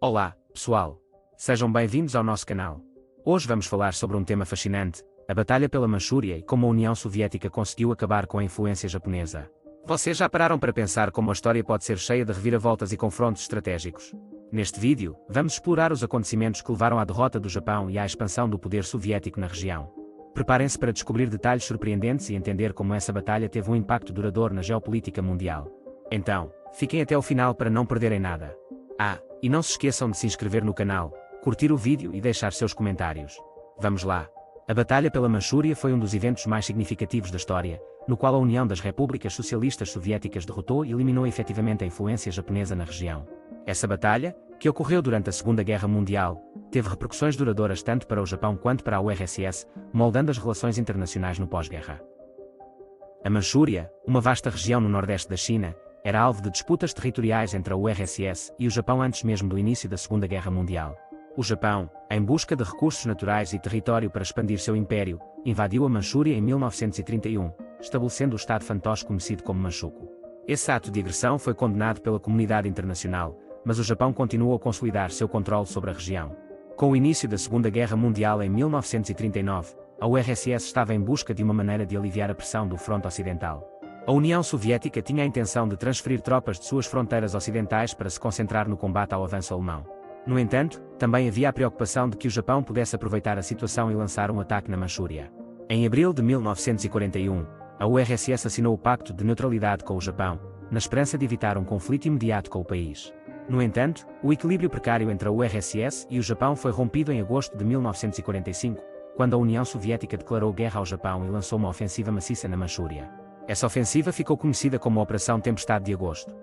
Olá, pessoal! Sejam bem-vindos ao nosso canal. Hoje vamos falar sobre um tema fascinante, a Batalha pela Manchúria e como a União Soviética conseguiu acabar com a influência japonesa. Vocês já pararam para pensar como a história pode ser cheia de reviravoltas e confrontos estratégicos? Neste vídeo, vamos explorar os acontecimentos que levaram à derrota do Japão e à expansão do poder soviético na região. Preparem-se para descobrir detalhes surpreendentes e entender como essa batalha teve um impacto duradouro na geopolítica mundial. Então, fiquem até o final para não perderem nada. E não se esqueçam de se inscrever no canal, curtir o vídeo e deixar seus comentários. Vamos lá! A Batalha pela Manchúria foi um dos eventos mais significativos da história, no qual a União das Repúblicas Socialistas Soviéticas derrotou e eliminou efetivamente a influência japonesa na região. Essa batalha, que ocorreu durante a Segunda Guerra Mundial, teve repercussões duradouras tanto para o Japão quanto para a URSS, moldando as relações internacionais no pós-guerra. A Manchúria, uma vasta região no nordeste da China, era alvo de disputas territoriais entre a URSS e o Japão antes mesmo do início da Segunda Guerra Mundial. O Japão, em busca de recursos naturais e território para expandir seu império, invadiu a Manchúria em 1931, estabelecendo o Estado fantoche conhecido como Manchukuo. Esse ato de agressão foi condenado pela comunidade internacional, mas o Japão continuou a consolidar seu controle sobre a região. Com o início da Segunda Guerra Mundial em 1939, a URSS estava em busca de uma maneira de aliviar a pressão do fronte ocidental. A União Soviética tinha a intenção de transferir tropas de suas fronteiras ocidentais para se concentrar no combate ao avanço alemão. No entanto, também havia a preocupação de que o Japão pudesse aproveitar a situação e lançar um ataque na Manchúria. Em abril de 1941, a URSS assinou o Pacto de Neutralidade com o Japão, na esperança de evitar um conflito imediato com o país. No entanto, o equilíbrio precário entre a URSS e o Japão foi rompido em agosto de 1945, quando a União Soviética declarou guerra ao Japão e lançou uma ofensiva maciça na Manchúria. Essa ofensiva ficou conhecida como a Operação Tempestade de Agosto.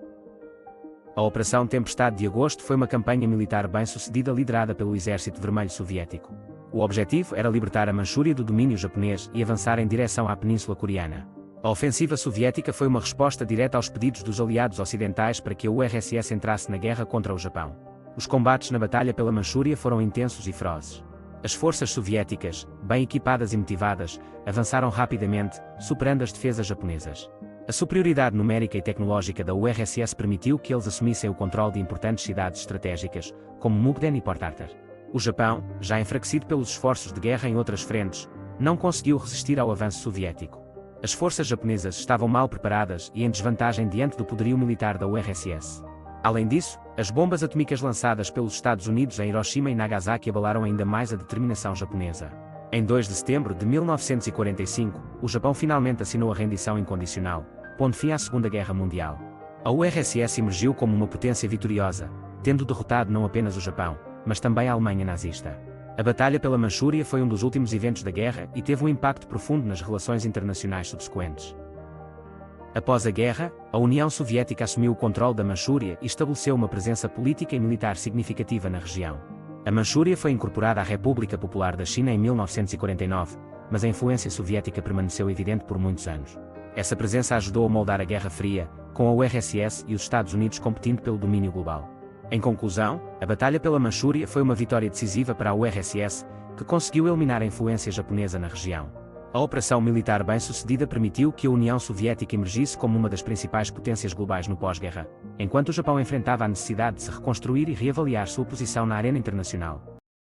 A Operação Tempestade de Agosto foi uma campanha militar bem-sucedida liderada pelo Exército Vermelho Soviético. O objetivo era libertar a Manchúria do domínio japonês e avançar em direção à Península Coreana. A ofensiva soviética foi uma resposta direta aos pedidos dos aliados ocidentais para que a URSS entrasse na guerra contra o Japão. Os combates na Batalha pela Manchúria foram intensos e ferozes. As forças soviéticas, bem equipadas e motivadas, avançaram rapidamente, superando as defesas japonesas. A superioridade numérica e tecnológica da URSS permitiu que eles assumissem o controle de importantes cidades estratégicas, como Mukden e Port Arthur. O Japão, já enfraquecido pelos esforços de guerra em outras frentes, não conseguiu resistir ao avanço soviético. As forças japonesas estavam mal preparadas e em desvantagem diante do poderio militar da URSS. Além disso, as bombas atômicas lançadas pelos Estados Unidos em Hiroshima e Nagasaki abalaram ainda mais a determinação japonesa. Em 2 de setembro de 1945, o Japão finalmente assinou a rendição incondicional, pondo fim à Segunda Guerra Mundial. A URSS emergiu como uma potência vitoriosa, tendo derrotado não apenas o Japão, mas também a Alemanha nazista. A Batalha pela Manchúria foi um dos últimos eventos da guerra e teve um impacto profundo nas relações internacionais subsequentes. Após a guerra, a União Soviética assumiu o controle da Manchúria e estabeleceu uma presença política e militar significativa na região. A Manchúria foi incorporada à República Popular da China em 1949, mas a influência soviética permaneceu evidente por muitos anos. Essa presença ajudou a moldar a Guerra Fria, com a URSS e os Estados Unidos competindo pelo domínio global. Em conclusão, a Batalha pela Manchúria foi uma vitória decisiva para a URSS, que conseguiu eliminar a influência japonesa na região. A operação militar bem-sucedida permitiu que a União Soviética emergisse como uma das principais potências globais no pós-guerra, enquanto o Japão enfrentava a necessidade de se reconstruir e reavaliar sua posição na arena internacional.